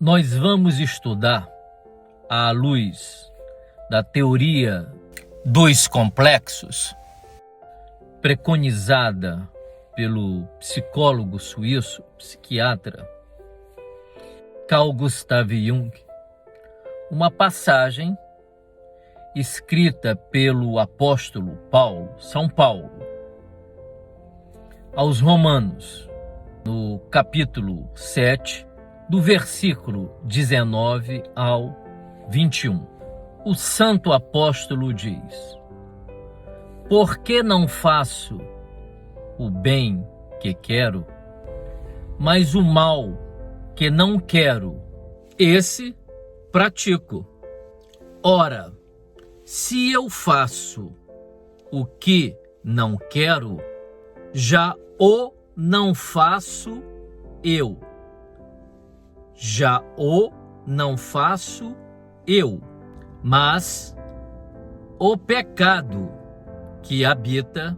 Nós vamos estudar, à luz da teoria dos complexos, preconizada pelo psicólogo suíço, psiquiatra Carl Gustav Jung, uma passagem escrita pelo apóstolo São Paulo, aos Romanos, no capítulo 7, do versículo 19 ao 21. O santo apóstolo diz: por que não faço o bem que quero, mas o mal que não quero, esse pratico? Ora, se eu faço o que não quero, já o não faço eu. Já o não faço eu, mas o pecado que habita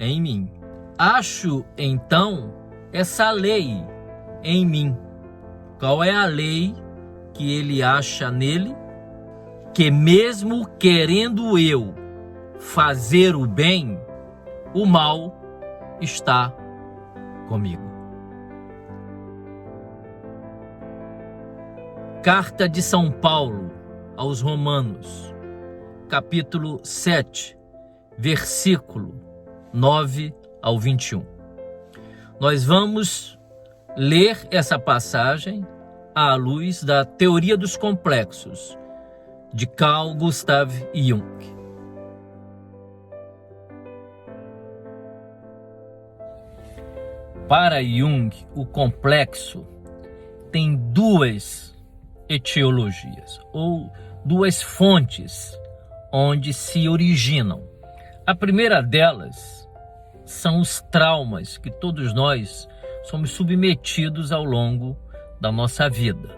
em mim. Acho então essa lei em mim. Qual é a lei que ele acha nele? Que mesmo querendo eu fazer o bem, o mal está comigo. Carta de São Paulo aos Romanos, capítulo 7, versículo 9 ao 21. Nós vamos ler essa passagem à luz da teoria dos complexos de Carl Gustav Jung. Para Jung, o complexo tem duas etiologias, ou duas fontes onde se originam. A primeira delas são os traumas que todos nós somos submetidos ao longo da nossa vida.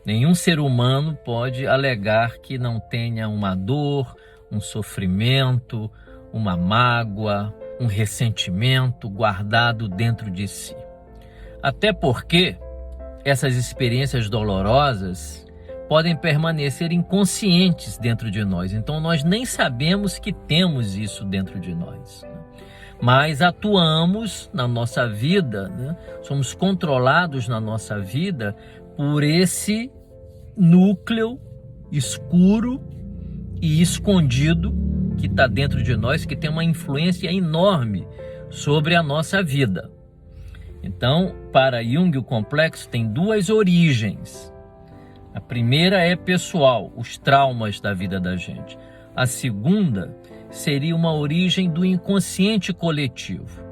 Nenhum ser humano pode alegar que não tenha uma dor, um sofrimento, uma mágoa, um ressentimento guardado dentro de si. Até porque essas experiências dolorosas podem permanecer inconscientes dentro de nós. Então nós nem sabemos que temos isso dentro de nós. Mas atuamos na nossa vida, somos controlados na nossa vida por esse núcleo escuro e escondido que está dentro de nós, que tem uma influência enorme sobre a nossa vida. Então, para Jung, o complexo tem duas origens. A primeira é pessoal, os traumas da vida da gente. A segunda seria uma origem do inconsciente coletivo.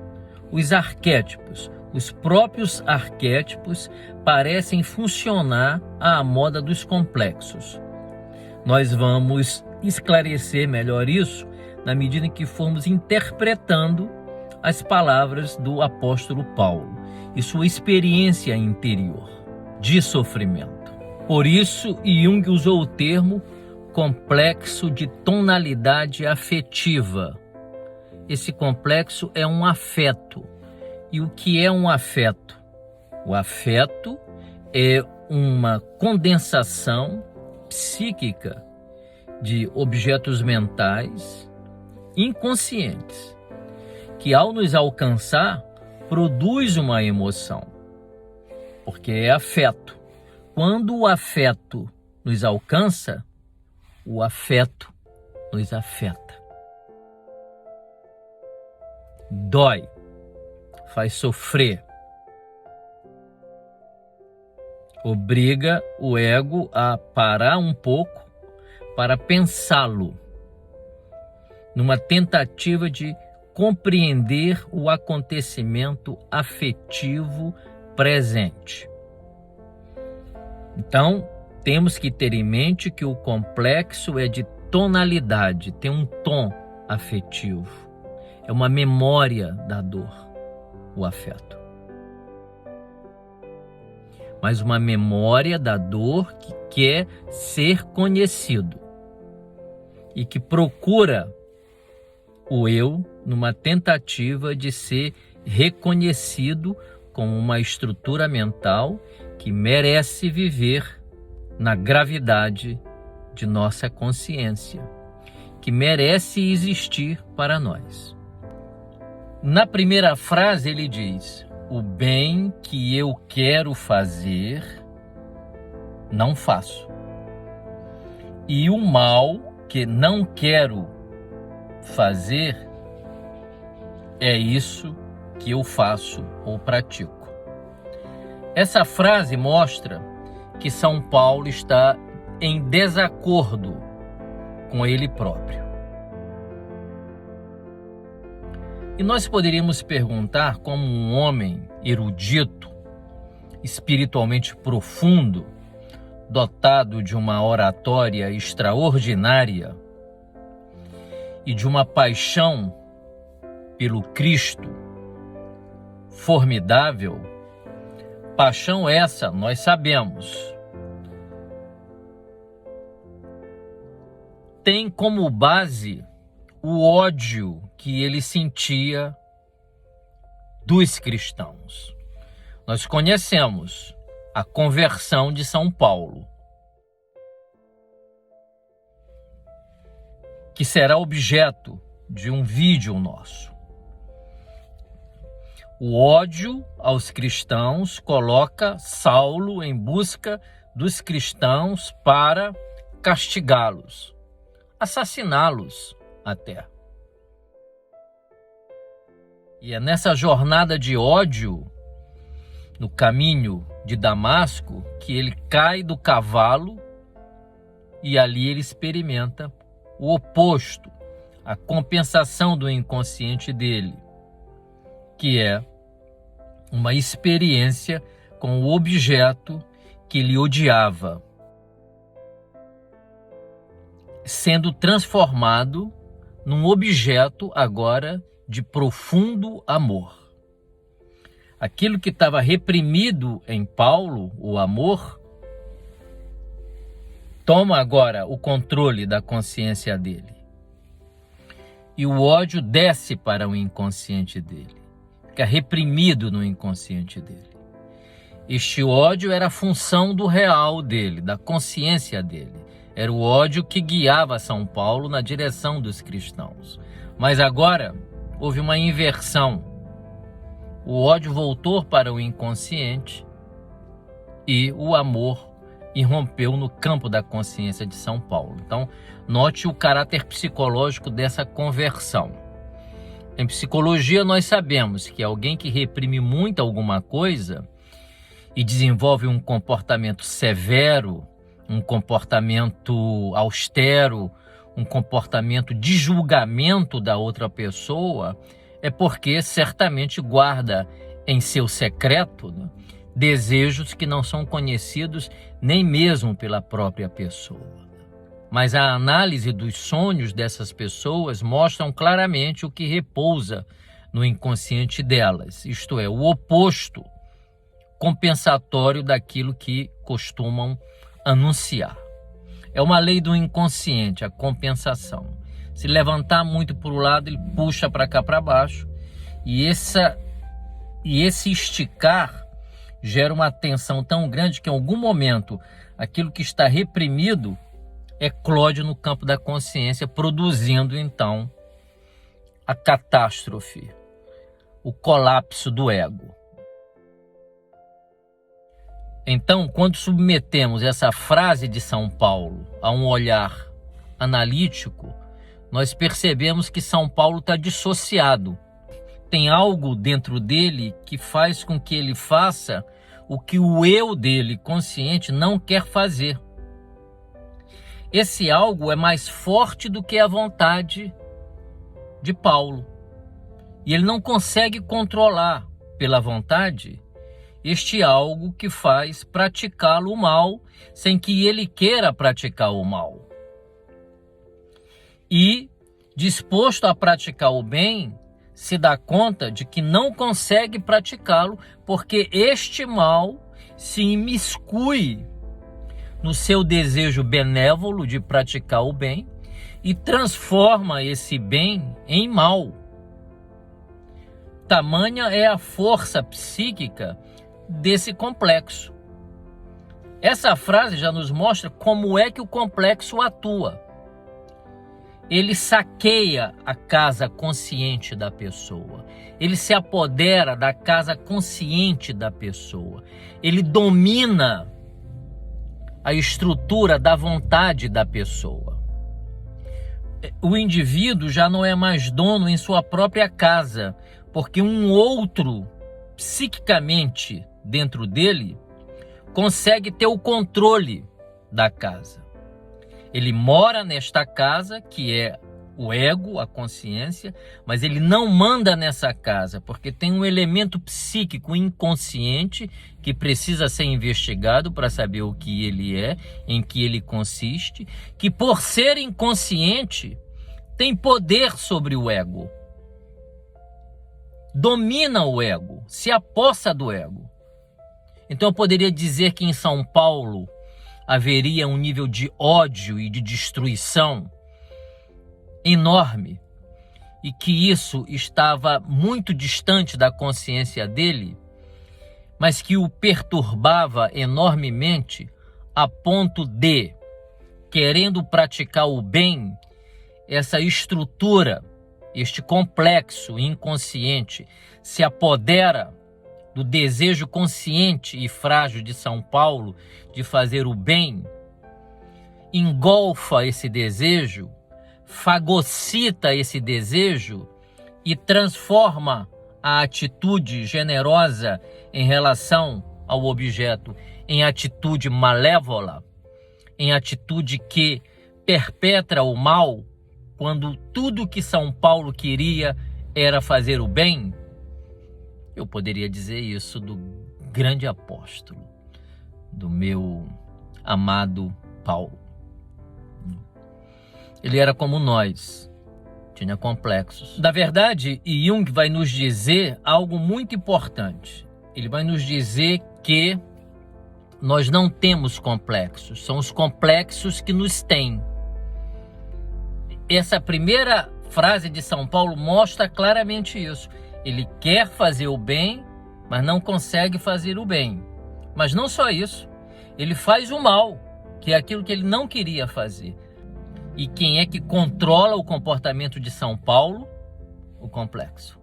Os arquétipos, os próprios arquétipos parecem funcionar à moda dos complexos. Nós vamos esclarecer melhor isso na medida em que formos interpretando as palavras do apóstolo Paulo e sua experiência interior de sofrimento. Por isso, Jung usou o termo complexo de tonalidade afetiva. Esse complexo é um afeto. E o que é um afeto? O afeto é uma condensação psíquica de objetos mentais inconscientes, que ao nos alcançar, produz uma emoção, porque é afeto. Quando o afeto nos alcança, o afeto nos afeta. Dói, faz sofrer, obriga o ego a parar um pouco para pensá-lo, numa tentativa de compreender o acontecimento afetivo presente. Então, temos que ter em mente que o complexo é de tonalidade, tem um tom afetivo. É uma memória da dor, o afeto. Mas uma memória da dor que quer ser conhecido e que procura o eu numa tentativa de ser reconhecido como uma estrutura mental que merece viver na gravidade de nossa consciência, que merece existir para nós. Na primeira frase ele diz: o bem que eu quero fazer, não faço. E o mal que não quero fazer, é isso que eu faço ou pratico. Essa frase mostra que São Paulo está em desacordo com ele próprio. E nós poderíamos perguntar, como um homem erudito, espiritualmente profundo, dotado de uma oratória extraordinária e de uma paixão pelo Cristo formidável, paixão essa, nós sabemos, tem como base o ódio que ele sentia dos cristãos. Nós conhecemos a conversão de São Paulo, que será objeto de um vídeo nosso. O ódio aos cristãos coloca Saulo em busca dos cristãos para castigá-los, assassiná-los até. E é nessa jornada de ódio, no caminho de Damasco, que ele cai do cavalo e ali ele experimenta o oposto, a compensação do inconsciente dele, que é uma experiência com o objeto que ele odiava, sendo transformado num objeto agora de profundo amor. Aquilo que estava reprimido em Paulo, o amor, toma agora o controle da consciência dele. E o ódio desce para o inconsciente dele, fica reprimido no inconsciente dele. Este ódio era a função do real dele, da consciência dele. Era o ódio que guiava São Paulo na direção dos cristãos. Mas agora houve uma inversão. O ódio voltou para o inconsciente e o amor irrompeu no campo da consciência de São Paulo. Então, note o caráter psicológico dessa conversão. Em psicologia, nós sabemos que alguém que reprime muito alguma coisa e desenvolve um comportamento severo, um comportamento austero, um comportamento de julgamento da outra pessoa, é porque certamente guarda em seu secreto, né, desejos que não são conhecidos nem mesmo pela própria pessoa. Mas a análise dos sonhos dessas pessoas mostram claramente o que repousa no inconsciente delas, isto é, o oposto compensatório daquilo que costumam anunciar. É uma lei do inconsciente, a compensação. Se levantar muito para o lado, ele puxa para cá para baixo, e esse esticar gera uma tensão tão grande que em algum momento aquilo que está reprimido eclode no campo da consciência, produzindo então a catástrofe, o colapso do ego. Então, quando submetemos essa frase de São Paulo a um olhar analítico, nós percebemos que São Paulo está dissociado. Tem algo dentro dele que faz com que ele faça o que o eu dele, consciente, não quer fazer. Esse algo é mais forte do que a vontade de Paulo. E ele não consegue controlar pela vontade este algo que faz praticá-lo o mal, sem que ele queira praticar o mal. E, disposto a praticar o bem, se dá conta de que não consegue praticá-lo, porque este mal se imiscui no seu desejo benévolo de praticar o bem e transforma esse bem em mal. Tamanha é a força psíquica desse complexo. Essa frase já nos mostra como é que o complexo atua. Ele saqueia a casa consciente da pessoa. Ele se apodera da casa consciente da pessoa. Ele domina a estrutura da vontade da pessoa. O indivíduo já não é mais dono em sua própria casa, porque um outro, psiquicamente dentro dele, consegue ter o controle da casa. Ele mora nesta casa, que é o ego, a consciência, mas ele não manda nessa casa, porque tem um elemento psíquico inconsciente que precisa ser investigado para saber o que ele é, em que ele consiste, que por ser inconsciente tem poder sobre o ego, domina o ego, se apossa do ego. Então eu poderia dizer que em São Paulo haveria um nível de ódio e de destruição enorme, e que isso estava muito distante da consciência dele, mas que o perturbava enormemente a ponto de, querendo praticar o bem, essa estrutura, este complexo inconsciente se apodera do desejo consciente e frágil de São Paulo de fazer o bem, engolfa esse desejo, fagocita esse desejo e transforma a atitude generosa em relação ao objeto em atitude malévola, em atitude que perpetra o mal, quando tudo que São Paulo queria era fazer o bem. Eu poderia dizer isso do grande apóstolo, do meu amado Paulo. Ele era como nós, tinha complexos. Na verdade, Jung vai nos dizer algo muito importante. Ele vai nos dizer que nós não temos complexos, são os complexos que nos têm. Essa primeira frase de São Paulo mostra claramente isso. Ele quer fazer o bem, mas não consegue fazer o bem. Mas não só isso, ele faz o mal, que é aquilo que ele não queria fazer. E quem é que controla o comportamento de São Paulo? O complexo.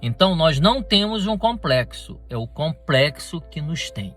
Então nós não temos um complexo, é o complexo que nos tem.